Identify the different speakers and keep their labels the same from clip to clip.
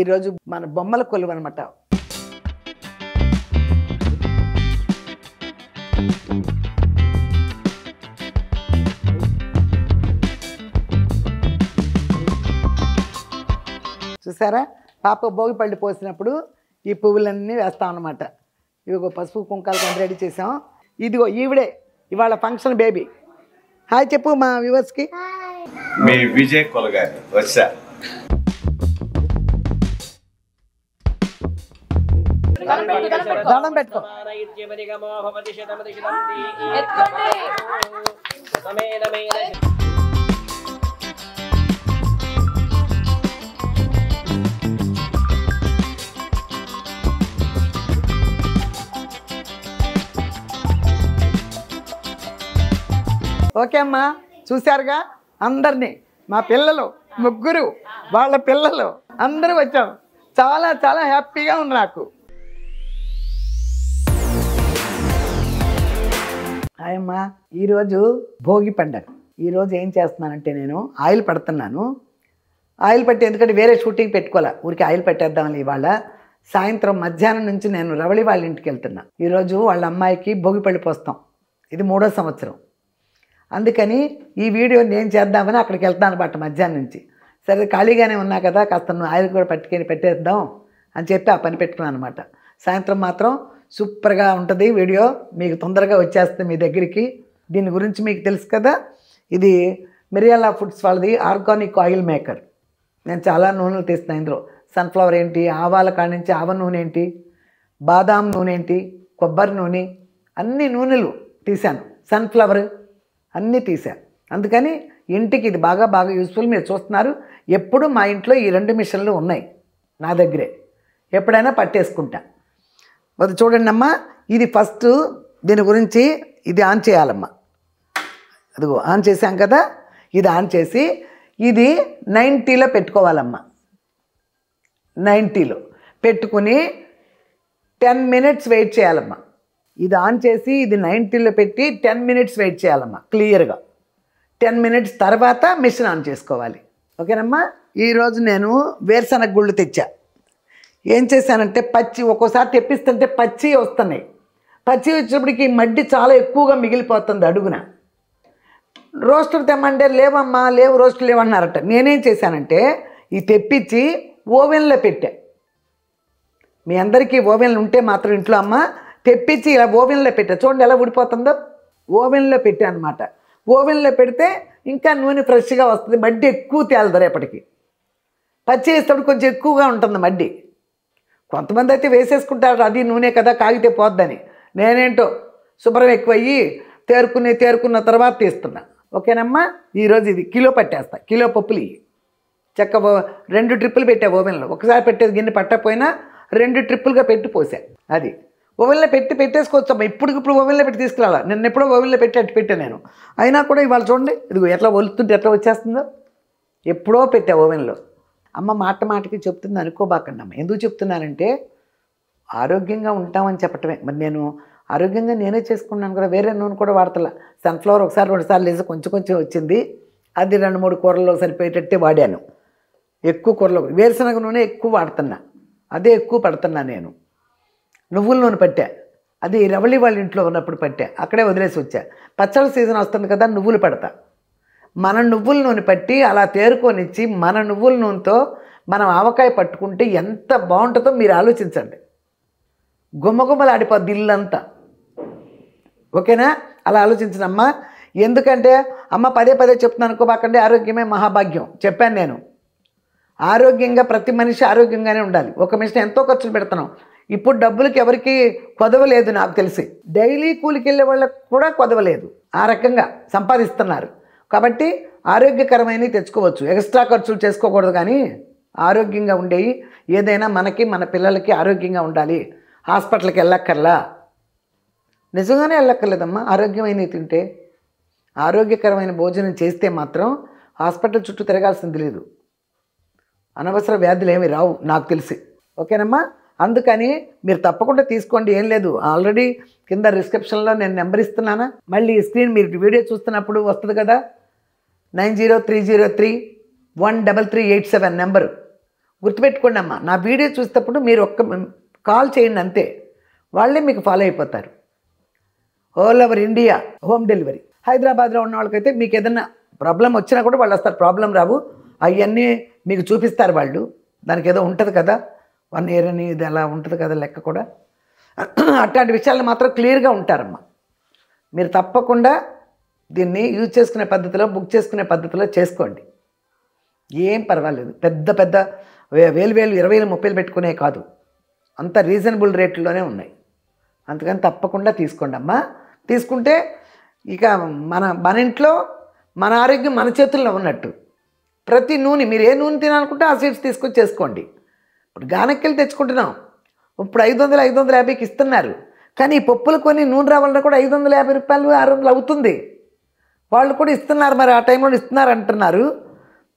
Speaker 1: ఈరోజు మన బొమ్మల కొలువు అనమాట. చూసారా, పాప భోగి పళ్ళు పోసినప్పుడు ఈ పువ్వులన్నీ వేస్తాం అన్నమాట. ఇదిగో పసుపు కుంకాలు రెడీ చేసాం. ఇదిగో ఈవిడే ఇవాళ ఫంక్షన్ బేబీ. హాయ్ చెప్పు మా వ్యూవర్స్కి.
Speaker 2: మీ విజయ్ కొలగారి వచ్చా.
Speaker 1: దండం పెట్టుకో. ఓకే అమ్మా, చూశారుగా అందరినీ, మా పిల్లలు ముగ్గురు, వాళ్ళ పిల్లలు అందరూ వచ్చాం. చాలా చాలా హ్యాపీగా ఉంది నాకు. అమ్మా, ఈరోజు భోగి పండగ. ఈరోజు ఏం చేస్తున్నానంటే నేను ఆయిల్ పడుతున్నాను. ఆయిల్ పట్టి, ఎందుకంటే వేరే షూటింగ్ పెట్టుకోలే, ఊరికి ఆయిల్ పెట్టేద్దామని. ఇవాళ సాయంత్రం మధ్యాహ్నం నుంచి నేను రవళి వాళ్ళ ఇంటికి వెళ్తున్నా. ఈరోజు వాళ్ళ అమ్మాయికి భోగి పళ్ళు పోస్తాం. ఇది 3వ సంవత్సరం. అందుకని ఈ వీడియో నేను చేద్దామని అక్కడికి వెళ్తాను అనమాట మధ్యాహ్నం నుంచి. సరే ఖాళీగానే ఉన్నా కదా, కాస్త నువ్వు ఆయిల్ కూడా పెట్టేద్దాం అని చెప్పి ఆ పని పెట్టుకున్నాను అనమాట. సాయంత్రం మాత్రం సూపర్గా ఉంటుంది వీడియో, మీకు తొందరగా వచ్చేస్తుంది మీ దగ్గరికి. దీని గురించి మీకు తెలుసు కదా, ఇది మిరియాల ఫుడ్స్ వాళ్ళది ఆర్గానిక్ ఆయిల్ మేకర్. నేను చాలా నూనెలు తీస్తున్నాను ఇందులో. సన్ఫ్లవర్ ఏంటి, ఆవాల కాడ నుంచి ఆవ నూనె ఏంటి, బాదాం నూనె ఏంటి, కొబ్బరి నూనె, అన్ని నూనెలు తీశాను. సన్ఫ్లవర్ అన్నీ తీశాను. అందుకని ఇంటికి ఇది బాగా యూస్ఫుల్. మీరు చూస్తున్నారు, ఎప్పుడు మా ఇంట్లో ఈ 2 మిషన్లు ఉన్నాయి నా దగ్గరే, ఎప్పుడైనా పట్టేసుకుంటా. అది చూడండి అమ్మా, ఇది ఫస్ట్ దీని గురించి ఇది ఆన్ చేయాలమ్మా. అదిగో ఆన్ చేసాం కదా, ఇది ఆన్ చేసి ఇది 90లో పెట్టుకోవాలమ్మా. 90లో పెట్టుకుని 10 మినిట్స్ వెయిట్ చేయాలమ్మా. ఇది ఆన్ చేసి ఇది 90లో పెట్టి 10 మినిట్స్ వెయిట్ చేయాలమ్మా క్లియర్గా. 10 మినిట్స్ తర్వాత మిషన్ ఆన్ చేసుకోవాలి. ఓకేనమ్మా. ఈరోజు నేను వేరుశనగ గుళ్ళు తెచ్చా. ఏం చేశానంటే పచ్చి, ఒక్కోసారి తెప్పిస్తుంటే పచ్చి వస్తున్నాయి. పచ్చి వచ్చినప్పటికి మడ్డి చాలా ఎక్కువగా మిగిలిపోతుంది అడుగున. రోస్టర్ తెమ్మంటే లేవమ్మా, లేవు రోస్టర్ లేవన్నారట. నేనేం చేశానంటే ఇది తెప్పించి ఓవెన్లో పెట్టా. మీ అందరికీ ఓవెన్లు ఉంటే మాత్రం ఇంట్లో అమ్మ తెప్పించి ఇలా ఓవెన్లో పెట్టా. చూడండి ఎలా ఊడిపోతుందో. ఓవెన్లో పెట్టా అనమాట. ఓవెన్లో పెడితే ఇంకా నూనె ఫ్రెష్గా వస్తుంది, మడ్డి ఎక్కువ తేలదు రేపటికి. పచ్చి వేసేటప్పుడు కొంచెం ఎక్కువగా ఉంటుంది మడ్డి. కొంతమంది అయితే వేసేసుకుంటారు, అది నూనె కదా కాగితే పోద్దని. నేనేంటో శుభ్రం ఎక్కువయ్యి తేరుకున్న తర్వాత తీస్తున్నా. ఓకేనమ్మా. ఈరోజు ఇది కిలో పట్టేస్తా. కిలో పప్పులు ఇవి చక్క 2 ట్రిప్పులు పెట్టా ఓవెన్లో. ఒకసారి పెట్టేది గిన్నె పట్టకపోయినా 2 ట్రిప్పులుగా పెట్టి పోసా. అది ఓవెన్లో పెట్టేసుకోవచ్చమ్మా. ఇప్పుడు ఓవెన్లో పెట్టి తీసుకురావాలి. నిన్న ఎప్పుడో ఓవెన్లో పెట్టా నేను. అయినా కూడా ఇవాళ చూడండి, ఇదిగో ఎట్లా ఒలుతుంటే ఎట్లా వచ్చేస్తుందో. ఎప్పుడో పెట్టా ఓవెన్లో. అమ్మ మాటకి చెప్తుంది అనుకోబాకండి అమ్మ. ఎందుకు చెప్తున్నానంటే ఆరోగ్యంగా ఉంటామని చెప్పటమే. మరి నేను ఆరోగ్యంగా నేనే చేసుకున్నాను కదా, వేరే నూనె కూడా వాడతలా. సన్ఫ్లవర్ ఒకసారి 2 సార్లు వేసి కొంచెం వచ్చింది. అది 2-3 కూరల్లో సరిపోయేటట్టే వాడాను. ఎక్కువ కూరలో వేరుశనగ నూనె ఎక్కువ వాడుతున్నా, అదే ఎక్కువ పడుతున్నా నేను. నువ్వుల నూనె పట్టా, అది రవళి వాళ్ళ ఇంట్లో ఉన్నప్పుడు పట్టా, అక్కడే వదిలేసి వచ్చా. పచ్చళ్ళ సీజన్ వస్తుంది కదా, నువ్వులు పడతా. మన నువ్వుల నూనె పట్టి అలా తేరుకొనిచ్చి మన నువ్వుల నూనెతో మనం ఆవకాయ పట్టుకుంటే ఎంత బాగుంటుందో మీరు ఆలోచించండి. గుమ్మగుమ్మలాడిపోద్ది ఇల్లంతా. ఓకేనా. అలా ఆలోచించనమ్మా. ఎందుకంటే అమ్మ పదే చెప్తున్నాను అనుకోబాకండి, ఆరోగ్యమే మహాభాగ్యం చెప్పాను నేను. ఆరోగ్యంగా ప్రతి మనిషి ఆరోగ్యంగానే ఉండాలి. ఒక మనిషిని ఎంతో ఖర్చులు పెడుతున్నాం. ఇప్పుడు డబ్బులకి ఎవరికి కొదవలేదు నాకు తెలిసి. డైలీ కూలికి వెళ్ళే వాళ్ళకి కూడా కొదవలేదు. ఆ రకంగా సంపాదిస్తున్నారు. కాబట్టి ఆరోగ్యకరమైనవి తెచ్చుకోవచ్చు, ఎక్స్ట్రా ఖర్చులు చేసుకోకూడదు. కానీ ఆరోగ్యంగా ఉండేవి ఏదైనా మనకి మన పిల్లలకి ఆరోగ్యంగా ఉండాలి. హాస్పిటల్కి వెళ్ళక్కర్లా, నిజంగానే వెళ్ళక్కర్లేదమ్మా. ఆరోగ్యమైనవి తింటే, ఆరోగ్యకరమైన భోజనం చేస్తే మాత్రం హాస్పిటల్ చుట్టూ తిరగాల్సింది లేదు. అనవసర వ్యాధులు ఏమి రావు నాకు తెలిసి. ఓకేనమ్మా. అందుకని మీరు తప్పకుండా తీసుకోండి, ఏం లేదు. ఆల్రెడీ కింద డిస్క్రిప్షన్లో నేను నెంబర్ ఇస్తున్నానా, మళ్ళీ స్క్రీన్ మీరు వీడియో చూస్తున్నప్పుడు వస్తుంది కదా, 9030313387 నెంబరు. గుర్తుపెట్టుకోండి అమ్మా, నా వీడియో చూసేటప్పుడు మీరు ఒక్క కాల్ చేయండి అంతే, వాళ్ళే మీకు ఫాలో అయిపోతారు. All over India home delivery. హైదరాబాద్లో ఉన్న వాళ్ళకైతే మీకు ఏదైనా ప్రాబ్లం వచ్చినా కూడా వాళ్ళు వస్తారు, ప్రాబ్లం రావు, అవన్నీ మీకు చూపిస్తారు వాళ్ళు. దానికి ఏదో ఉంటుంది కదా 1 year అని, ఇది అలా ఉంటుంది కదా లెక్క కూడా. అట్లాంటి విషయాలు మాత్రం క్లియర్గా ఉంటారమ్మా. మీరు తప్పకుండా దీన్ని యూజ్ చేసుకునే పద్ధతిలో, బుక్ చేసుకునే పద్ధతిలో చేసుకోండి, ఏం పర్వాలేదు. పెద్ద పెద్ద 1000 20,000 30,000 పెట్టుకునే కాదు, అంత రీజనబుల్ రేట్లోనే ఉన్నాయి. అందుకని తప్పకుండా తీసుకోండి అమ్మా. తీసుకుంటే ఇక మన ఇంట్లో మన ఆరోగ్యం మన చేతుల్లో ఉన్నట్టు. ప్రతి నూనె, మీరు ఏ నూనె తినాలనుకుంటే ఆ సీడ్స్ తీసుకొని చేసుకోండి. ఇప్పుడు గానెక్కెళ్ళి తెచ్చుకుంటున్నాం, ఇప్పుడు 500 550కి ఇస్తున్నారు. కానీ ఈ పప్పులు కొని నూనె రావాలన్నా కూడా 550 రూపాయలు 600 అవుతుంది. వాళ్ళు కూడా ఇస్తున్నారు, మరి ఆ టైంలో ఇస్తున్నారు అంటున్నారు.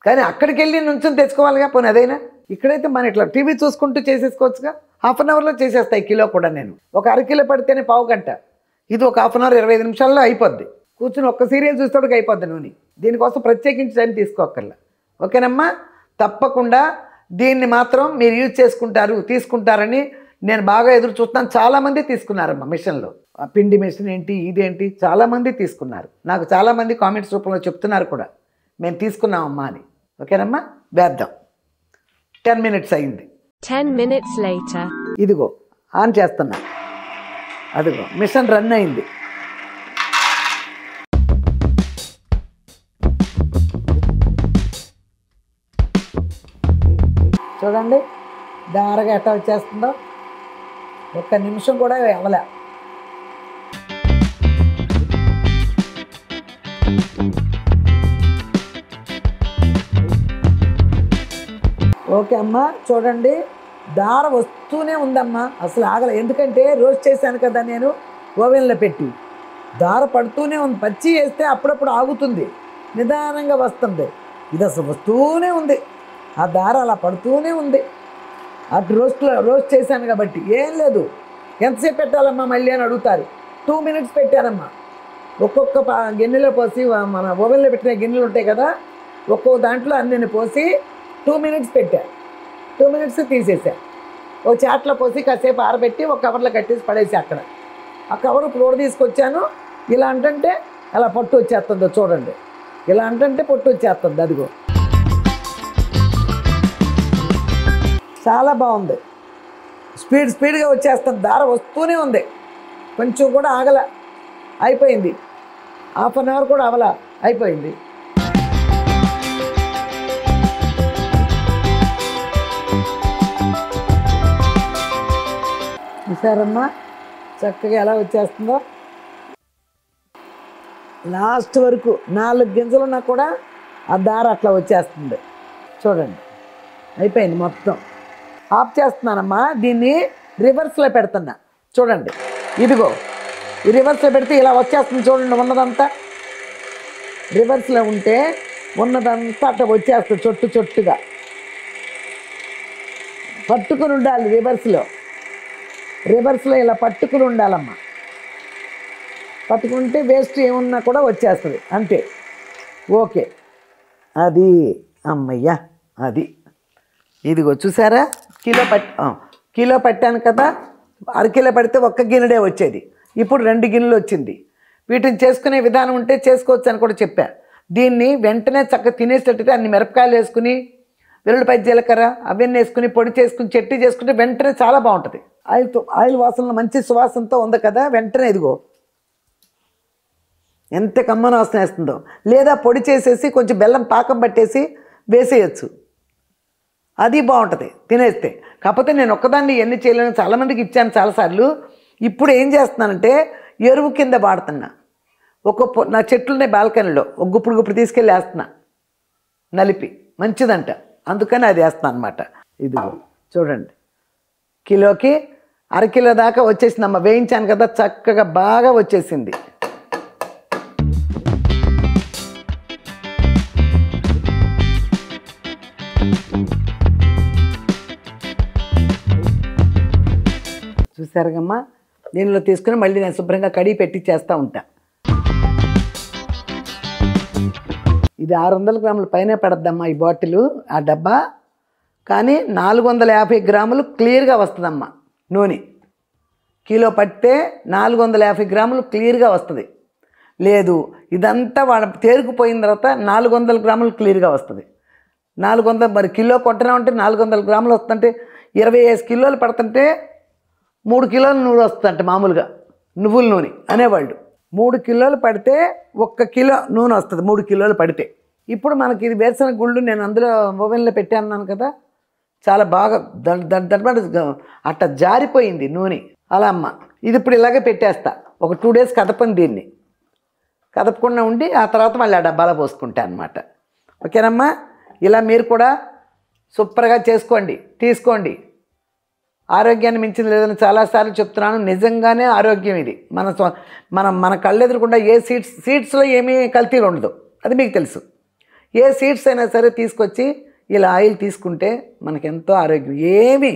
Speaker 1: కానీ అక్కడికి వెళ్ళి నుంచొని తెచ్చుకోవాలిగా, పోనీ అదైనా. ఇక్కడైతే మన ఇట్లా టీవీ చూసుకుంటూ చేసేసుకోవచ్చుగా. 1/2 అవర్లో చేసేస్తాయి కిలో కూడా. నేను ఒక అరకిలో పడితేనే పావు గంట, ఇది ఒక 1/2 అవర్ 25 నిమిషాల్లో అయిపోద్ది. కూర్చుని ఒక్క సీరియల్ చూసేటోడికి అయిపోద్ది నూనె. దీనికోసం ప్రత్యేకించి టైం తీసుకోక్కర్లా. ఓకేనమ్మా? తప్పకుండా దీన్ని మాత్రం మీరు యూజ్ తీసుకుంటారని నేను బాగా ఎదురు చూస్తున్నాను. చాలామంది తీసుకున్నారమ్మా మిషన్లో. ఆ పిండి మిషన్ ఏంటి, ఇదేంటి, చాలామంది తీసుకున్నారు. నాకు చాలామంది కామెంట్స్ రూపంలో చెప్తున్నారు కూడా, మేము తీసుకున్నామమ్మా అని. ఓకేనమ్మా? వేద్దాం. 10 minutes అయింది.
Speaker 3: 10 minutes later.
Speaker 1: ఇదిగో ఆన్ చేస్తున్నా, అదిగో మిషన్ రన్ అయింది. చూడండి దారగా ఎట్లా వచ్చేస్తుందో, 1 నిమిషం కూడా అవ్వలే. ఓకే అమ్మా, చూడండి దార వస్తూనే ఉందమ్మా, అసలు ఆగలే. ఎందుకంటే రోస్ట్ చేశాను కదా నేను ఓవెన్లో పెట్టి, దార పడుతూనే ఉంది. పచ్చి వేస్తే అప్పుడప్పుడు ఆగుతుంది, నిదానంగా వస్తుంది. ఇది అసలు వస్తూనే ఉంది, ఆ దార అలా పడుతూనే ఉంది. అటు రోస్ట్ చేశాను కాబట్టి ఏం లేదు. ఎంతసేపు పెట్టాలమ్మా మళ్ళీ అని అడుగుతారు. 2 minutes పెట్టానమ్మా. ఒక్కొక్క గిన్నెలో పోసి, మన ఓవెన్లో పెట్టిన గిన్నెలు ఉంటాయి కదా, ఒక్కొక్క దాంట్లో అన్నీ పోసి 2 minutes పెట్టా. 2 minutes తీసేసా. ఓ చాట్లో పోసి కాసేపు ఆరబెట్టి ఒక కవర్లో కట్టేసి పడేసి అక్కడ. ఆ కవర్ ఇప్పుడు తీసుకొచ్చాను. ఇలా అంటే అలా పొట్టు వచ్చేస్తుందో చూడండి, ఇలా అంటే పొట్టు వచ్చేస్తుంది. అదిగో చాలా బాగుంది, స్పీడ్గా వచ్చేస్తుంది. దార వస్తూనే ఉంది, కొంచెం కూడా ఆగల. అయిపోయింది, 1/2 అవర్ కూడా అవల, అయిపోయింది. చూసారమ్మా చక్కగా ఎలా వచ్చేస్తుందో. లాస్ట్ వరకు 4 గింజలున్నా కూడా ఆ దార అట్లా వచ్చేస్తుంది. చూడండి అయిపోయింది మొత్తం. ఆఫ్ చేస్తున్నానమ్మా. దీన్ని రివర్స్లో పెడుతున్నా. చూడండి ఇదిగో, ఈ రివర్స్లో పెడితే ఇలా వచ్చేస్తుంది. చూడండి ఉన్నదంతా రివర్స్లో ఉంటే ఉన్నదంతా అట్లా వచ్చేస్తుంది, చొట్టుగా పట్టుకుని ఉండాలి. రివర్స్లో ఇలా పట్టుకుని ఉండాలమ్మా. పట్టుకుంటే వేస్ట్ ఏమున్నా కూడా వచ్చేస్తుంది అంతే. ఓకే, అది అమ్మయ్యా, అది ఇదిగో చూసారా, కిలో పట్టాను కదా. అరకిలో పడితే 1 గిన్నెడే వచ్చేది, ఇప్పుడు 2 గిన్నెలు వచ్చింది. వీటిని చేసుకునే విధానం ఉంటే చేసుకోవచ్చు అని కూడా చెప్పా. దీన్ని వెంటనే చక్కగా తినేసేటట్టయితే అన్ని మిరపకాయలు వేసుకుని, వెల్లుల్లిపాయ జీలకర్ర అవన్నీ వేసుకుని పొడి చేసుకుని చట్నీ చేసుకుంటే వెంటనే చాలా బాగుంటుంది. ఆయిల్ వాసనలో మంచి సువాసనతో ఉంది కదా, వెంటనే ఇదిగో ఎంత కమ్మన వాసన వేస్తుందో. లేదా పొడి చేసేసి కొంచెం బెల్లం పాకం పట్టేసి వేసేయచ్చు, అది బాగుంటుంది తినేస్తే. కాకపోతే నేను ఒక్కదాన్ని ఎన్ని చేయలేను, చాలామందికి ఇచ్చాను చాలాసార్లు. ఇప్పుడు ఏం చేస్తున్నానంటే ఎరువు కింద వాడుతున్నా. నా చెట్లున్నాయి బాల్కనీలో, ఒక గుప్పుడు తీసుకెళ్ళి వేస్తున్నా నలిపి, మంచిదంట, అందుకని అది వేస్తాను అనమాట. ఇదిగో చూడండి, కిలోకి అరకిలో దాకా వచ్చేసిందమ్మ. వేయించాను కదా, చక్కగా బాగా వచ్చేసింది. చూసారుగమ్మా, దీనిలో తీసుకుని మళ్ళీ నేను శుభ్రంగా కడిగి పెట్టి చేస్తూ ఉంటా. ఇది 600 గ్రాముల పైనే పడద్దమ్మా ఈ బాటిల్, ఆ డబ్బా కానీ 450 గ్రాములు క్లియర్గా వస్తుందమ్మా నూనె. కిలో పట్టే 450 గ్రాములు క్లియర్గా వస్తుంది. లేదు ఇదంతా వాడ తేరుకుపోయిన తర్వాత 400 గ్రాములు క్లియర్గా వస్తుంది. 400 మరి కిలో కొట్టినామంటే 400 గ్రాములు వస్తుందంటే 25 కిలోలు పడుతుంటే 3 కిలోల నూనె వస్తుందంట. మామూలుగా నువ్వుల నూనె అనేవాళ్ళు 3 కిలోలు పడితే 1 కిలో నూనె వస్తుంది 3 కిలోలు పడితే. ఇప్పుడు మనకి ఇది వేరుశనగ గుళ్ళు నేను అందులో ఓవెన్లో పెట్టాను కదా, చాలా బాగా దడబడ అట్ట జారిపోయింది నూనె. అలా అమ్మ ఇది ఇప్పుడు ఇలాగే పెట్టేస్తా. ఒక 2 డేస్ కదపని దీన్ని కదపకుండా ఉండి ఆ తర్వాత మళ్ళీ ఆ డబ్బాలో పోసుకుంటాను అనమాట. ఓకేనమ్మా, ఇలా మీరు కూడా సూపర్గా చేసుకోండి, తీసుకోండి. ఆరోగ్యాన్ని మించింది లేదని చాలాసార్లు చెప్తున్నాను. నిజంగానే ఆరోగ్యం ఇది. మన కళ్ళెదురకుండా ఏ సీడ్స్లో ఏమీ కల్తీలు ఉండదు, అది మీకు తెలుసు. ఏ సీడ్స్ అయినా సరే తీసుకొచ్చి ఇలా ఆయిల్ తీసుకుంటే మనకెంతో ఆరోగ్యం. ఏమి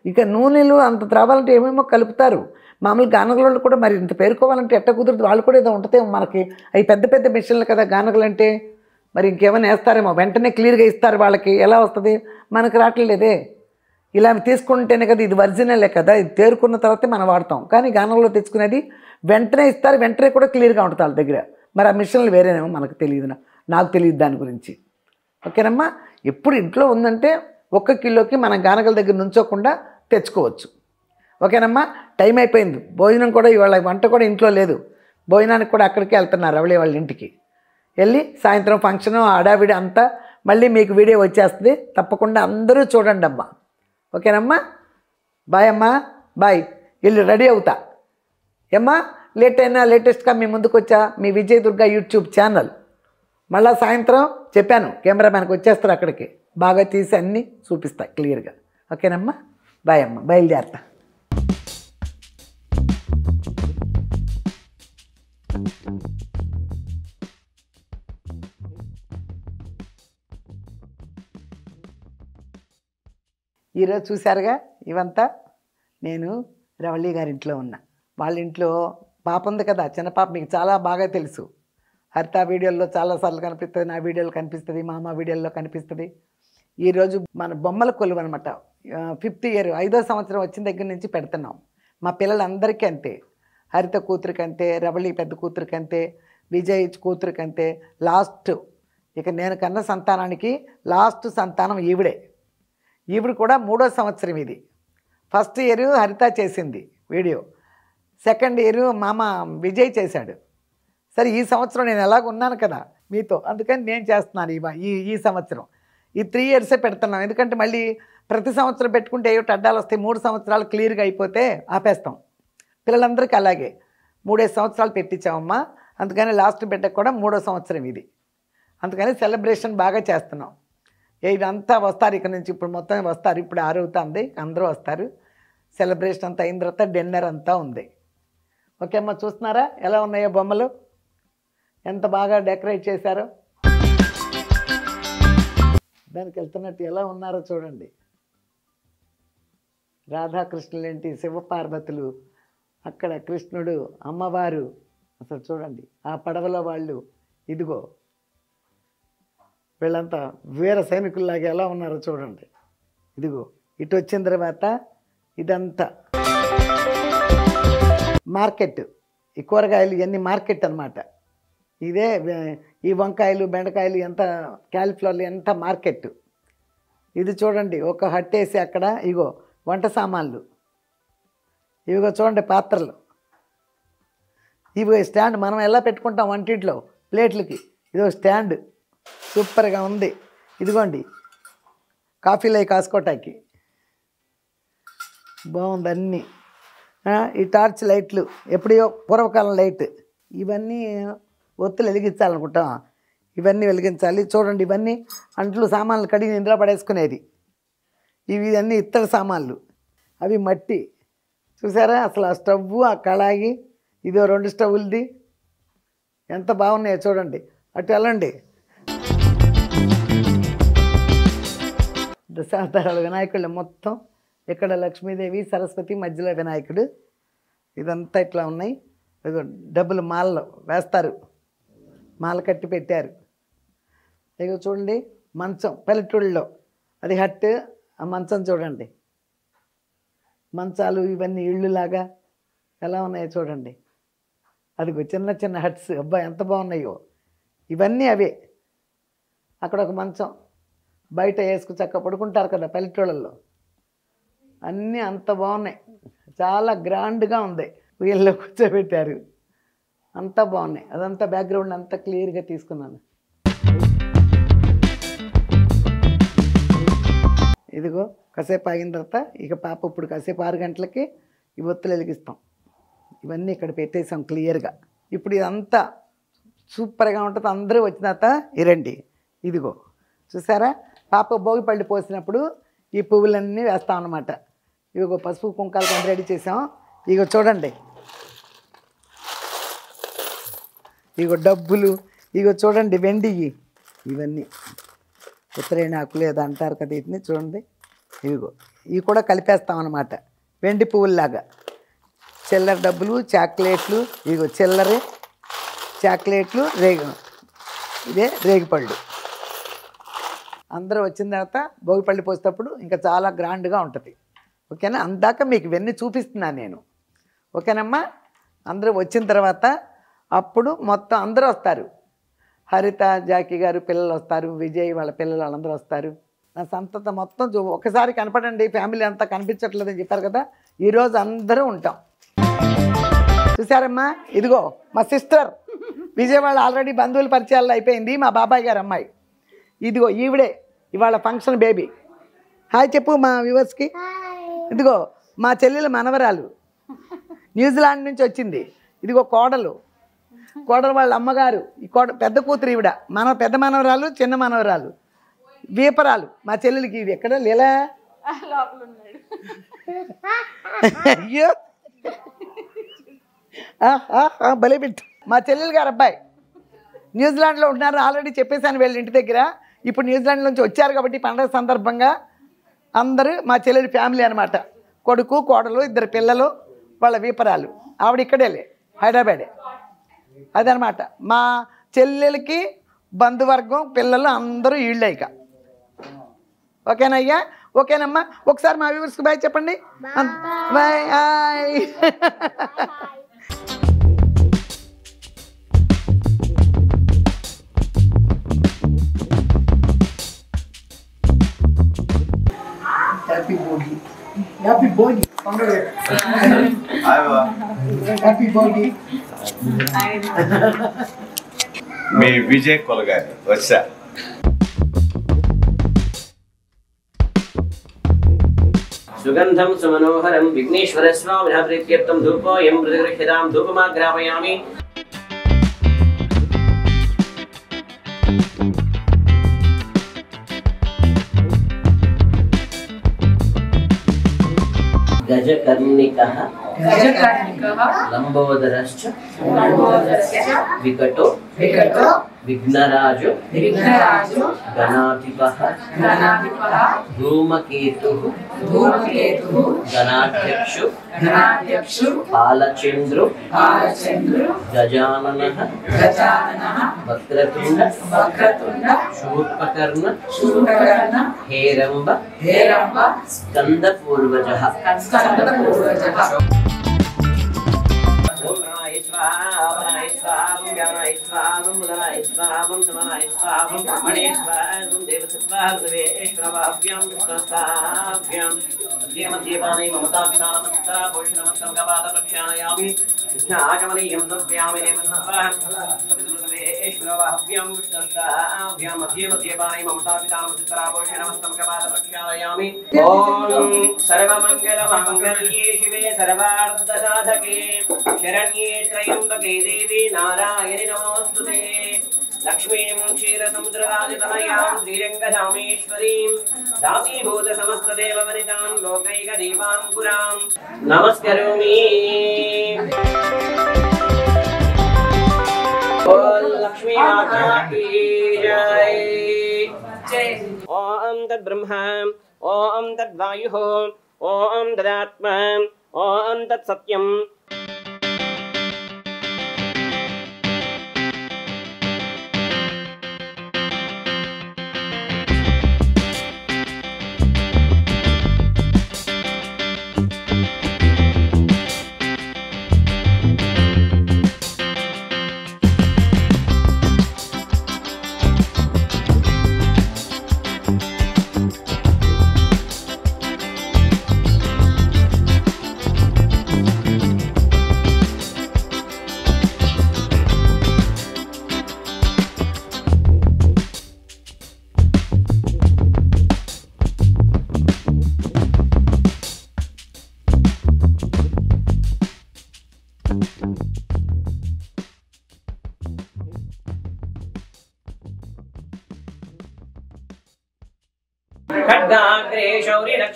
Speaker 1: ఇక నూనెలు అంత త్రావాలంటే ఏమేమో కలుపుతారు. మామూలు గానగలు కూడా మరి ఇంత పేరుకోవాలంటే ఎట్ట కుదురుతుంది. వాళ్ళు కూడా ఏదో ఉంటుంది మనకి. అవి పెద్ద పెద్ద మిషన్లు కదా గానగలు అంటే. మరి ఇంకేమైనా వేస్తారేమో, వెంటనే క్లియర్గా ఇస్తారు వాళ్ళకి. ఎలా వస్తుంది మనకు రావట్లేదే. ఇలా తీసుకుంటేనే కదా ఇది ఒరిజినలే కదా, ఇది తేరుకున్న తర్వాతే మనం వాడతాం. కానీ గానంలో తెచ్చుకునేది వెంటనే ఇస్తారు, వెంటనే కూడా క్లియర్గా ఉంటుంది వాళ్ళ దగ్గర. మరి ఆ మిషన్లు వేరేనేమో మనకు తెలియదు, నాకు తెలియదు దాని గురించి. ఓకేనమ్మా, ఎప్పుడు ఇంట్లో ఉందంటే 1 కిలోకి మనం గానగల దగ్గర నుంచోకుండా తెచ్చుకోవచ్చు. ఓకేనమ్మా, టైం అయిపోయింది. భోజనం కూడా ఇవాళ వంట కూడా ఇంట్లో లేదు. భోజనానికి కూడా అక్కడికి వెళ్తున్నారు అవళే వాళ్ళ ఇంటికి. వెళ్ళి సాయంత్రం ఫంక్షను హడావిడి అంతా మళ్ళీ మీకు వీడియో వచ్చేస్తుంది. తప్పకుండా అందరూ చూడండి అమ్మా. ఓకేనమ్మా, బాయ్ అమ్మా, బాయ్. వెళ్ళి రెడీ అవుతా ఏమ్మా. లేట్ అయినా లేటెస్ట్గా మీ ముందుకు వచ్చా మీ విజయ్ దుర్గా యూట్యూబ్ ఛానల్. మళ్ళీ సాయంత్రం చెప్పాను కెమెరామ్యాన్కి వచ్చేస్తారు అక్కడికి, బాగా తీసి అన్నీ చూపిస్తా క్లియర్గా. ఓకేనమ్మా, బాయ్ అమ్మ, బయలుదేరతా. ఈరోజు చూశారుగా, ఇవంతా నేను రవళి గారింట్లో ఉన్నా. వాళ్ళ ఇంట్లో పాప ఉంది కదా, చిన్న పాప, మీకు చాలా బాగా తెలుసు. హరిత వీడియోల్లో చాలాసార్లు కనిపిస్తుంది, నా వీడియోలో కనిపిస్తుంది, మా అమ్మ వీడియోల్లో కనిపిస్తుంది. ఈరోజు మన బొమ్మల కొలువు అనమాట. 5th ఇయర్ 5వ సంవత్సరం వచ్చిన దగ్గర నుంచి పెడుతున్నాం. మా పిల్లలందరికీ అంతే. హరిత కూతురికి అంతే, రవళి పెద్ద కూతురికి అంతే, విజయ్ కూతురికి అంతే. లాస్ట్ ఇక నేను కన్న సంతానానికి లాస్ట్ సంతానం ఈవిడ కూడా 3వ సంవత్సరం ఇది. 1st ఇయర్ హరిత చేసింది వీడియో, 2nd ఇయర్ మామ విజయ్ చేశాడు. సరే ఈ సంవత్సరం నేను ఎలాగ ఉన్నాను కదా మీతో, అందుకని నేను చేస్తున్నాను ఈ సంవత్సరం. ఈ 3 ఇయర్సే పెడుతున్నాం. ఎందుకంటే మళ్ళీ ప్రతి సంవత్సరం పెట్టుకుంటే ఏమిటి అడ్డాలు వస్తాయి. 3 సంవత్సరాలు క్లియర్గా అయిపోతే ఆపేస్తాం. పిల్లలందరికీ అలాగే 3 సంవత్సరాలు పెట్టించామమ్మా. అందుకని లాస్ట్ బిడ్డకు కూడా 3వ సంవత్సరం ఇది. అందుకని సెలబ్రేషన్ బాగా చేస్తున్నాం. ఇదంతా వస్తారు ఇక్కడ నుంచి, ఇప్పుడు మొత్తం వస్తారు. ఇప్పుడు 6 అవుతుంది, అందరూ వస్తారు. సెలబ్రేషన్ అంతా అయిన తర్వాత డిన్నర్ అంతా ఉంది. ఓకే అమ్మ, చూస్తున్నారా ఎలా ఉన్నాయో బొమ్మలు, ఎంత బాగా డెకరేట్ చేశారో. దానికి వెళ్తున్నట్టు ఎలా ఉన్నారో చూడండి. రాధాకృష్ణులేంటి, శివపార్వతులు, అక్కడ కృష్ణుడు, అమ్మవారు. అసలు చూడండి ఆ పడవలో వాళ్ళు, ఇదిగో వీళ్ళంతా వీర సైనికుల్లాగా ఎలా ఉన్నారో చూడండి. ఇదిగో ఇటు వచ్చిన తర్వాత ఇదంతా మార్కెట్. ఈ కూరగాయలు ఇవన్నీ మార్కెట్ అన్నమాట. ఇదే ఈ వంకాయలు, బెండకాయలు, ఎంత క్యాలీఫ్లవర్లు, ఎంత మార్కెట్. ఇది చూడండి ఒక హట్ వేసి అక్కడ ఇగో వంట సామాన్లు, ఇవిగో చూడండి పాత్రలు, ఇవి స్టాండ్. మనం ఎలా పెట్టుకుంటాం వంటింట్లో ప్లేట్లకి, ఇదో స్టాండ్ సూపర్గా ఉంది. ఇదిగోండి కాఫీలు అవి కాసుకోవటానికి బాగుంది అన్నీ. ఈ టార్చ్ లైట్లు ఎప్పుడో పూర్వకాలం లైట్. ఇవన్నీ ఒత్తులు వెలిగించాలనుకుంటాం, ఇవన్నీ వెలిగించాలి. చూడండి ఇవన్నీ అంట్లు సామాన్లు కడిగి ఇందులో పడేసుకునేది. ఇవి అన్నీ ఇత్తడి సామాన్లు, అవి మట్టి. చూసారా అసలు ఆ స్టవ్, ఆ కళాయి, ఇదో 2 స్టవ్వులది ఎంత బాగున్నాయో చూడండి. అటు వెళ్ళండి, దశావతారాల వినాయకుళ్ళు మొత్తం. ఇక్కడ లక్ష్మీదేవి, సరస్వతి, మధ్యలో వినాయకుడు. ఇదంతా ఇట్లా ఉన్నాయి. డబ్బులు మాలలో వేస్తారు, మాల కట్టి పెట్టారు. ఇక చూడండి మంచం పల్లెటూళ్ళలో, అది హట్. ఆ మంచం చూడండి, మంచాలు ఇవన్నీ ఇళ్ళులాగా ఎలా ఉన్నాయో చూడండి. అదిగో చిన్న చిన్న హట్స్, అబ్బా ఎంత బాగున్నాయో. ఇవన్నీ అవే. అక్కడ ఒక మంచం బయట వేసుకు చక్క పడుకుంటారు కదా పల్లెటూళ్ళల్లో, అన్నీ అంత బాగున్నాయి. చాలా గ్రాండ్గా ఉంది. వీళ్ళలో కూర్చోబెట్టారు, అంతా బాగున్నాయి. అదంతా బ్యాక్గ్రౌండ్ అంతా క్లియర్గా తీసుకున్నాను. ఇదిగో కాసేపు ఆగిన తర్వాత ఇక పాప ఇప్పుడు కాసేపు 6 గంటలకి ఈ ఒత్తులు వెలిగిస్తాం. ఇవన్నీ ఇక్కడ పెట్టేసాం క్లియర్గా. ఇప్పుడు ఇదంతా సూపర్గా ఉంటుంది. అందరూ వచ్చిన తర్వాత ఇరండి. ఇదిగో చూసారా, పాప భోగి పళ్ళు పోసినప్పుడు ఈ పువ్వులన్నీ వేస్తాం అన్నమాట. ఇదిగో పసుపు కుంకాలు రెడీ చేసాం. ఇగో చూడండి, ఇగో డబ్బులు, ఇగో చూడండి వెండివి, ఇవన్నీ ఉత్తరేణి ఆకులు ఏదో అంటారు కదా, వీటిని చూడండి. ఇవిగో ఇవి కూడా కలిపేస్తాం అన్నమాట, వెండి పువ్వుల్లాగా. చిల్లర డబ్బులు, చాక్లెట్లు, ఇగో చిల్లర చాక్లెట్లు, ఇదే రేగిపళ్ళు. అందరూ వచ్చిన తర్వాత భోగిపళ్ళు పోసేటప్పుడు ఇంకా చాలా గ్రాండ్గా ఉంటుంది. ఓకేనా? అందాక మీకు ఇవన్నీ చూపిస్తున్నాను నేను. ఓకేనమ్మా? అందరూ వచ్చిన తర్వాత అప్పుడు మొత్తం అందరూ వస్తారు. హరిత, జాకీ గారు పిల్లలు వస్తారు, విజయ్ వాళ్ళ పిల్లలు వాళ్ళందరూ వస్తారు. నా సంతత మొత్తం ఒకసారి కనపడండి, ఫ్యామిలీ అంతా కనిపించట్లేదని చెప్పారు కదా, ఈరోజు అందరూ ఉంటాం. చూసారమ్మా, ఇదిగో మా సిస్టర్ విజయవాడ ఆల్రెడీ బంధువుల పరిచయాల్లో అయిపోయింది, మా బాబాయ్ గారు అమ్మాయి. ఇదిగో ఈవిడే ఇవాళ ఫంక్షన్ బేబీ. హాయ్ చెప్పు మా వ్యూవర్స్కి. ఇదిగో మా చెల్లెల మనవరాలు న్యూజిలాండ్ నుంచి వచ్చింది. ఇదిగో కోడలు వాళ్ళ అమ్మగారు, ఈ పెద్ద కూతురు ఈవిడ, పెద్ద మనవరాలు, చిన్న మనవరాలు, వీపరాలు మా చెల్లెలకి. ఇది ఎక్కడ లీలా? అయ్యో భలే పెట్టు. మా చెల్లెలు గారు అబ్బాయి న్యూజిలాండ్లో ఉంటున్నారు, ఆల్రెడీ చెప్పేశాను వీళ్ళ ఇంటి దగ్గర. ఇప్పుడు న్యూజిలాండ్ నుంచి వచ్చారు కాబట్టి పండుగ సందర్భంగా అందరూ మా చెల్లెలి ఫ్యామిలీ అనమాట. కొడుకు, కోడలు, 2 పిల్లలు, వాళ్ళ వీపరాలు. ఆవిడ ఇక్కడేలే, హైదరాబాదే. అదనమాట మా చెల్లెలకి బంధువర్గం, పిల్లలు అందరూ వీళ్ళే ఇక. ఓకేనయ్యా? ఓకేనమ్మా? ఒకసారి మా వ్యూవర్స్కి బాయ్ చెప్పండి. Bye. Hi. Happy Bhogi. Happy Bhogi. Happy Bhogi.
Speaker 2: మీ విజయ్ కొలగారి వచ్చా.
Speaker 4: సుగంధం సుమనోహరం విఘ్నేశ్వర స్వామినః ప్రీత్యర్థం ధూపోయం ప్రతిగృహ్యతాం ధూపమాగ్రాపయామి. గజకర్ణికః లంబోదరశ్చ వికటో విఘ్నరాజు గణాధిపః ధూమకేతుః గణాధ్యక్షు పాలచంద్రు గజాననః వక్రతుండ శూర్పకర్ణ హేరంబ స్కందపూర్వజః. ఓం ప్రణాయ స్వాహా, ప్రణాయ స్వాహం, జ్ఞానాయ స్వాహం, ముదనాయ స్వాహం, సమనాయ స్వాహం, బ్రహ్మణే స్వాహం, దేవసత్వాహృదేశ్వరవాభ్యాం విష్ణుస్తాభ్యాం మధ్య మధ్యపానే మమతాపితానమస్తా భూషణమస్తం కపాద ప్రక్షాళయామి కృష్ణాగమనీయం దర్శయామి దేవసత్వాహం ఈశ్వరవాభ్యాం విష్ణుస్తాభ్యాం మధ్య మధ్యపానే మమతాపితానమస్తా భూషణమస్తం కపాద ప్రక్షాళయామి. ఓం సర్వమంగళమాంగళ్యే శివే సర్వార్థసాధకే శరణ్యే త్రయంబకే దేవి నారాయణి నమోస్తుతే. లక్ష్మీం క్షీరసముద్రరాజతనయాం శ్రీరంగధామేశ్వరీం దాసీభూత సమస్తదేవవనితాం లోకైకదీపాంకురాం నమస్కరోమి. ఓం లక్ష్మీ మాతా కీ జై. ఓం తద్బ్రహ్మ, ఓం తద్వాయుః, ఓం తదాత్మ, ఓం తత్సత్యం.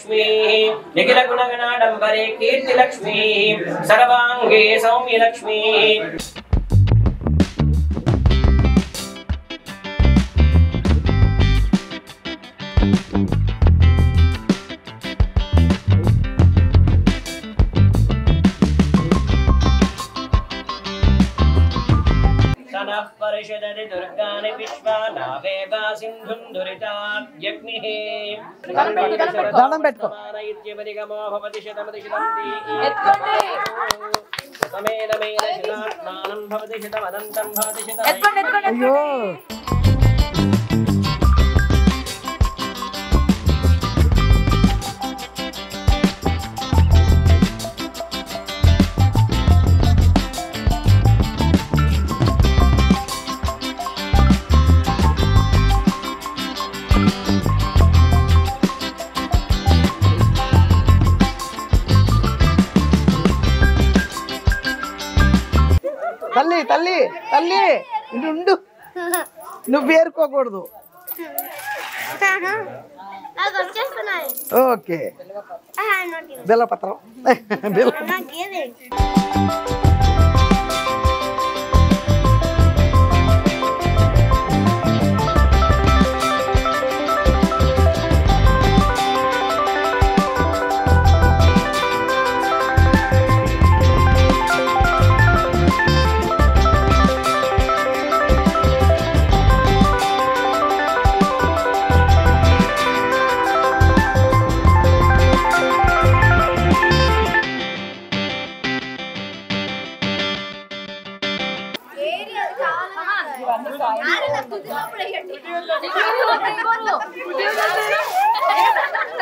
Speaker 4: लक्ष्मी निखिल गुणगणाडंबरे कीर्ति लक्ष्मी सर्वांगे सौम्य लक्ष्मी परिषदति दुर्गानि विश्वानावेवा सिन्धुन्दुरिताग्निः
Speaker 1: దండం పెట్టుకో
Speaker 4: इत्यपदिगमो भवति शतमतिशतन्ति शतमेन मेन शतात्मानं भवति शतमदन्तं भवति शतम्
Speaker 1: అయ్యో తల్లి తల్లి తల్లి ఇటు ఉండు నువ్వు ఏరుకోకూడదు
Speaker 5: నాకు వచ్చేస్తున్నాయి
Speaker 1: ఓకే బిల్లపత్రం బిల్ల
Speaker 5: నాకేది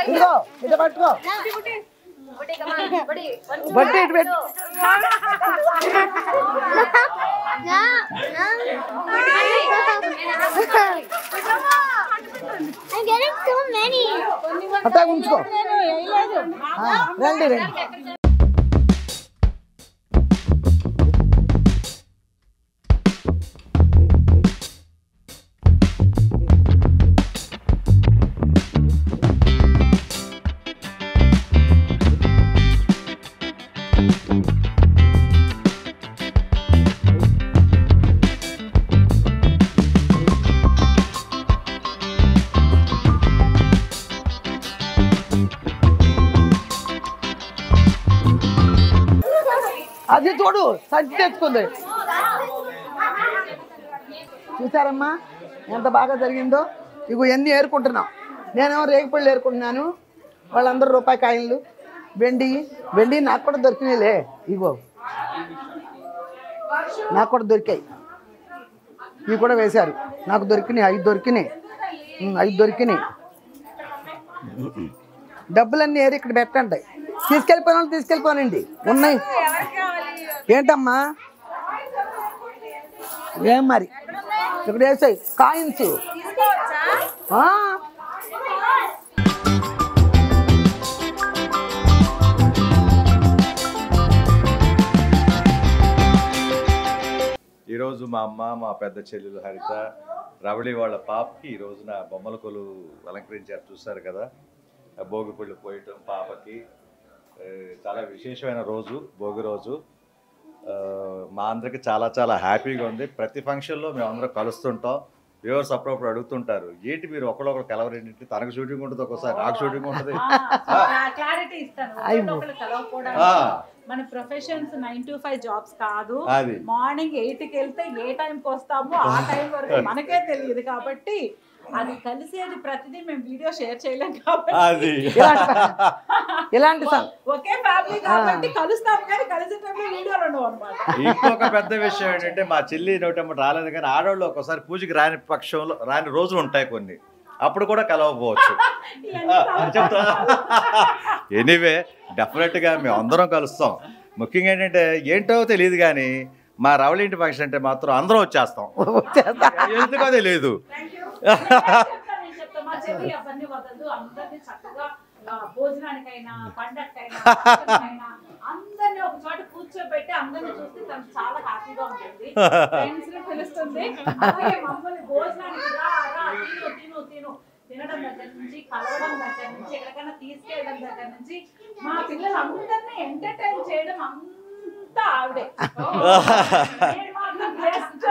Speaker 1: ఇదిగో ఇటు పట్టుకో బట్టి ఇటు పెట్టు
Speaker 5: I'm getting so many.
Speaker 1: అట్టా ఉంచుకో రండి రండి అది చూడు సంచి తెచ్చుకుంది చూసారమ్మా ఎంత బాగా జరిగిందో ఇగో ఎన్ని ఏరుకుంటున్నాం నేనేమో రేగిపళ్ళు ఏరుకుంటున్నాను వాళ్ళందరూ రూపాయి కాయలు వెండి వెండి నాకు కూడా దొరికినాయిలే ఇగో నాకు కూడా దొరికాయి ఇవి కూడా వేశారు నాకు దొరికినాయి 5 దొరికినాయి 5 దొరికినాయి డబ్బులన్నీ ఏరి ఇక్కడ పెట్టండి తీసుకెళ్ళిపోయిన తీసుకెళ్ళిపోనండి ఉన్నాయి ఏంటమ్మా ఏం మరి ఇక్కడ వేసాయి కాయిన్స్
Speaker 2: ఈరోజు మా అమ్మ మా పెద్ద చెల్లెలు హరిత రవళి వాళ్ళ పాపకి ఈ రోజున బొమ్మల కొలు అలంకరించారు చూస్తారు కదా భోగి పళ్ళు పోయటం పాపకి చాలా విశేషమైన రోజు భోగి రోజు మా అందరికి చాలా చాలా హ్యాపీగా ఉంది ప్రతి ఫంక్షన్లో మేము అందరం కలుస్తుంటాం వ్యూవర్స్ అప్పుడప్పుడు అడుగుతుంటారు ఏంటి మీరు ఒకళ్ళొకరు కలవరేంటి తనకు షూటింగ్ ఉంటుంది ఒక్కోసారి నాకు షూటింగ్ ఉంటుంది
Speaker 6: క్లారిటీ ఇస్తాను మన ప్రొఫెషన్స్ 9 to 5 జాబ్స్ కాదు మార్నింగ్ 8కి వెళ్తే ఏ టైంకి వస్తామో ఆ టైం వరకు మనకే తెలియదు కాబట్టి అది కలిసేది ప్రతిదీ మేము వీడియో షేర్ చేయలేం కాబట్టి
Speaker 1: ఇలాంటి
Speaker 6: ఒకే ఫ్యామిలీ కాబట్టి కలుస్తాం కానీ కలిసే టైంలో వీడియోలు ఉండవు అన్నమాట
Speaker 2: ఇంకొక పెద్ద విషయం ఏంటంటే మా చెల్లి నోటమ్మ రాలేదు కానీ ఆడవాళ్ళు ఒకసారి పూజకి రాని పక్షంలో రాని రోజులు ఉంటాయి కొన్ని అప్పుడు కూడా కలవకపోవచ్చు చెప్తా ఎనీవే డెఫినెట్గా మేము అందరం కలుస్తాం ముఖ్యంగా ఏంటంటే ఏంటో తెలియదు కానీ మా రవళి ఇంటి ఫంక్షన్ అంటే మాత్రం అందరం వచ్చేస్తాం ఎందుకో తెలియదు
Speaker 6: భోజనానికైనా పండగకైనా అందరినీ ఒక చోట కూర్చోబెట్టి అందరినీ చూస్తే తనకు చాలా హ్యాపీగా ఉంటుంది ఫ్రెండ్స్ ని తెలుస్తుంది అలాగే మమ్మల్ని భోజనానికి రా రా తిను తిను తిను తినడం దగ్గర నుంచి కలవడం దగ్గర నుంచి ఎక్కడికైనా తీసుకెళ్ళడం మా పిల్లలందరినీ ఎంటర్టైన్ చేయడం అంతా ఆవిడే. నేను మాత్రం just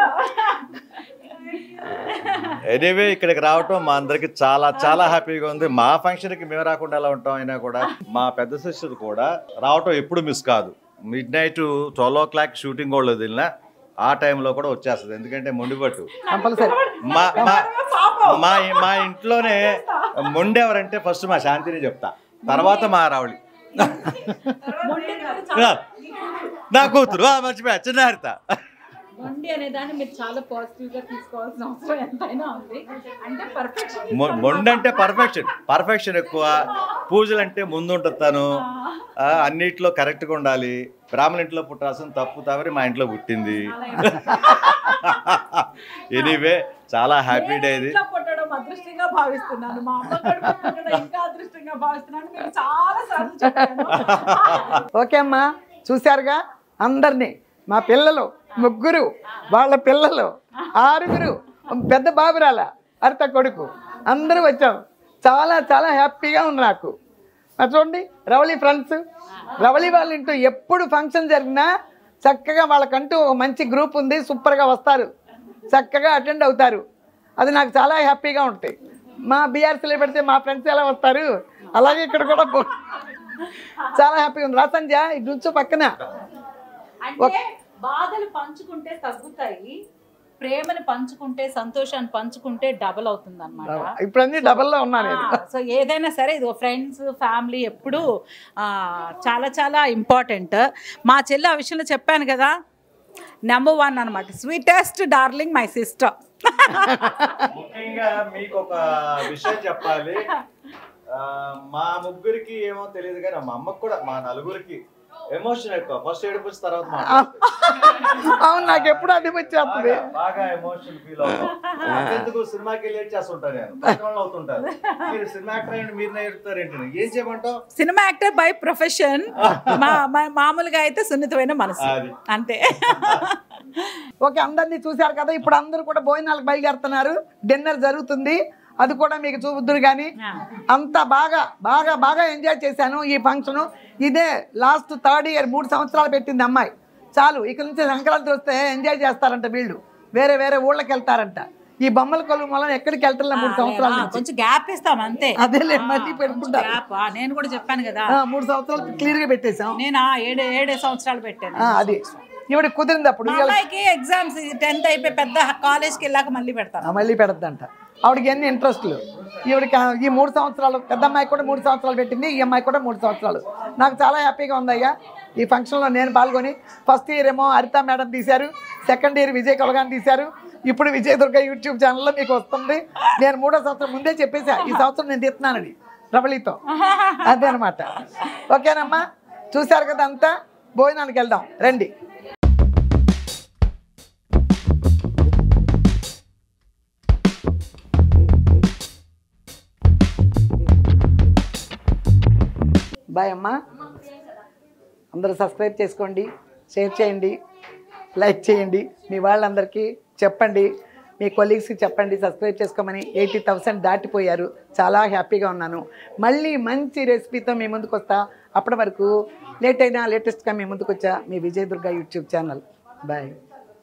Speaker 2: ఎనీవే ఇక్కడికి రావటం మా అందరికి చాలా చాలా హ్యాపీగా ఉంది. మా ఫంక్షన్కి మేము రాకుండా ఎలా ఉంటాం అయినా కూడా మా పెద్ద సిస్టర్ కూడా రావటం ఎప్పుడు మిస్ కాదు. మిడ్ నైట్ 12 o'clock షూటింగ్ వాళ్ళు వదిలినా ఆ టైంలో కూడా వచ్చేస్తుంది. ఎందుకంటే మొండిపట్టు. మా మా మా ఇంట్లోనే మొండెవరంటే ఫస్ట్ మా శాంతిని చెప్తా, తర్వాత మా రావళి, నా కూతురు మర్చిపోయా చిన్న హరిత.
Speaker 6: మొండి అనే దాన్ని మీరు చాలా పాజిటివ్ గా తీసుకోవాల్సిన అవసరం ఎంతైనా ఉంది. అంటే పర్ఫెక్షన్,
Speaker 2: మొండి అంటే పర్ఫెక్షన్ ఎక్కువ. పూజలు అంటే ముందు ఉంటుంది తను, అన్నిట్లో కరెక్ట్గా ఉండాలి. బ్రాహ్మణ ఇంట్లో పుట్టాల్సిన తప్పు తవరి మా ఇంట్లో పుట్టింది. ఎనీవే చాలా హ్యాపీ డే ఇది.
Speaker 6: పుట్టడం అదృష్టంగా భావిస్తున్నాను, మా అమ్మ పుట్టడం ఇంకా అదృష్టంగా భావిస్తున్నాను. మీకు చాలా సార్లు చెప్పాను.
Speaker 1: ఓకే అమ్మా, చూశారుగా అందరినీ. మా పిల్లలు 3, వాళ్ళ పిల్లలు 6, పెద్ద బాబురాల అరిత కొడుకు అందరూ వచ్చాం. చాలా చాలా హ్యాపీగా ఉంది నాకు. చూడండి రవళి ఫ్రెండ్స్, రవళి వాళ్ళ ఇంటూ ఎప్పుడు ఫంక్షన్ జరిగినా చక్కగా వాళ్ళకంటూ ఒక మంచి గ్రూప్ ఉంది, సూపర్గా వస్తారు, చక్కగా అటెండ్ అవుతారు. అది నాకు చాలా హ్యాపీగా ఉంటాయి. మా బీఆర్సీలో పెడితే మా ఫ్రెండ్స్ ఎలా వస్తారు, అలాగే ఇక్కడ కూడా చాలా హ్యాపీగా ఉంది. రాసంజ ఇటు నుంచో పక్కన.
Speaker 6: అంటే బాధలు పంచుకుంటే తగ్గుతాయి, ప్రేమను పంచుకుంటే, సంతోషాన్ని పంచుకుంటే డబల్ అవుతుంది అనమాట.
Speaker 1: ఇప్పుడు అన్ని డబల్లో ఉన్నాను.
Speaker 6: సో ఏదైనా సరే ఇది ఫ్రెండ్స్ ఫ్యామిలీ ఎప్పుడు చాలా చాలా ఇంపార్టెంట్. మా చెల్లి ఆ విషయంలో చెప్పాను కదా, నెంబర్ 1 అనమాట, స్వీటెస్ట్ డార్లింగ్ మై సిస్టర్.
Speaker 2: ముఖ్యంగా మీకు ఒక విషయం చెప్పాలి. మా ముగ్గురికి ఏమో తెలియదు కానీ మా అమ్మకు కూడా, మా నలుగురికి ఎమోషన్ ఎక్కువ. ఫస్ట్ ఏడుపు వచ్చిన తర్వాత
Speaker 1: అవును, నాకు ఎప్పుడు అది వచ్చేస్తుంది.
Speaker 2: బాగా ఎమోషన్ ఫీల్ అవుతాం. ఎందుకు సినిమాకి వెళ్ళి చేస్తుంటాను నేను, అవుతుంటారు. మీరు సినిమా యాక్టర్ అండి, మీరు నేర్పుతారు ఏంటి, ఏం చేయమంటావు?
Speaker 6: సినిమా యాక్టర్ బై ప్రొఫెషన్, మామూలుగా అయితే సున్నితమైన మనసు అంతే.
Speaker 1: ఓకే, అందరినీ చూశారు కదా. ఇప్పుడు అందరూ కూడా భోజనాలకు బయలుదేరుతున్నారు, డిన్నర్ జరుగుతుంది, అది కూడా మీకు చూపుద్దురు. కానీ అంత బాగా బాగా బాగా ఎంజాయ్ చేశాను ఈ ఫంక్షను. ఇదే లాస్ట్ 3rd year, 3 సంవత్సరాలు పెట్టింది అమ్మాయి. చాలు, ఇక నుంచి సంక్రాంతి వస్తే ఎంజాయ్ చేస్తారంట వీళ్ళు, వేరే వేరే ఊళ్ళకి వెళ్తారంట. ఈ బొమ్మల కొలువు వల్ల ఎక్కడికి వెళ్తారు 3 సంవత్సరాలు.
Speaker 6: కొంచెం గ్యాప్ ఇస్తాం అంతే.
Speaker 1: అదేలే, మళ్ళీ పెట్టుకుంటా.
Speaker 6: నేను కూడా చెప్పాను కదా,
Speaker 1: 3 సంవత్సరాలు క్లియర్ గా పెట్టేశాం.
Speaker 6: నేను 7 సంవత్సరాలు పెట్టాను.
Speaker 1: అది ఇవిడ కుదిరింది. అప్పుడు
Speaker 6: ఎగ్జామ్స్ 10th అయిపోయి పెద్ద కాలేజ్కి వెళ్ళాక మళ్ళీ పెడతాను.
Speaker 1: మళ్ళీ పెడద్దంట. ఆవిడకి ఎన్ని ఇంట్రెస్ట్లు. ఈవిడికి ఈ 3 సంవత్సరాలు, పెద్ద అమ్మాయి కూడా 3 సంవత్సరాలు పెట్టింది, ఈ అమ్మాయి కూడా 3 సంవత్సరాలు. నాకు చాలా హ్యాపీగా ఉందయ్యా ఈ ఫంక్షన్లో నేను పాల్గొని. ఫస్ట్ ఇయర్ ఏమో హరిత మేడం తీశారు, సెకండ్ ఇయర్ విజయ్ కొలగాని తీశారు, ఇప్పుడు విజయ్ దుర్గ యూట్యూబ్ ఛానల్లో మీకు వస్తుంది. నేను 3వ సంవత్సరం ముందే చెప్పేసా ఈ సంవత్సరం నేను తీస్తున్నానని రవళితో. అదే అనమాట. ఓకేనమ్మా, చూశారు కదా, అంతా భోజనానికి వెళ్దాం రండి. బాయ్ అమ్మా. అందరూ సబ్స్క్రైబ్ చేసుకోండి, షేర్ చేయండి, లైక్ చేయండి, మీ వాళ్ళందరికీ చెప్పండి, మీ కొలీగ్స్కి చెప్పండి సబ్స్క్రైబ్ చేసుకోమని. 80,000 దాటిపోయారు, చాలా హ్యాపీగా ఉన్నాను. మళ్ళీ మంచి రెసిపీతో మీ ముందుకు వస్తా. అప్పటి వరకు లేట్ అయినా లేటెస్ట్గా మీ ముందుకు వచ్చా మీ Vijay Durga YouTube channel. Bye.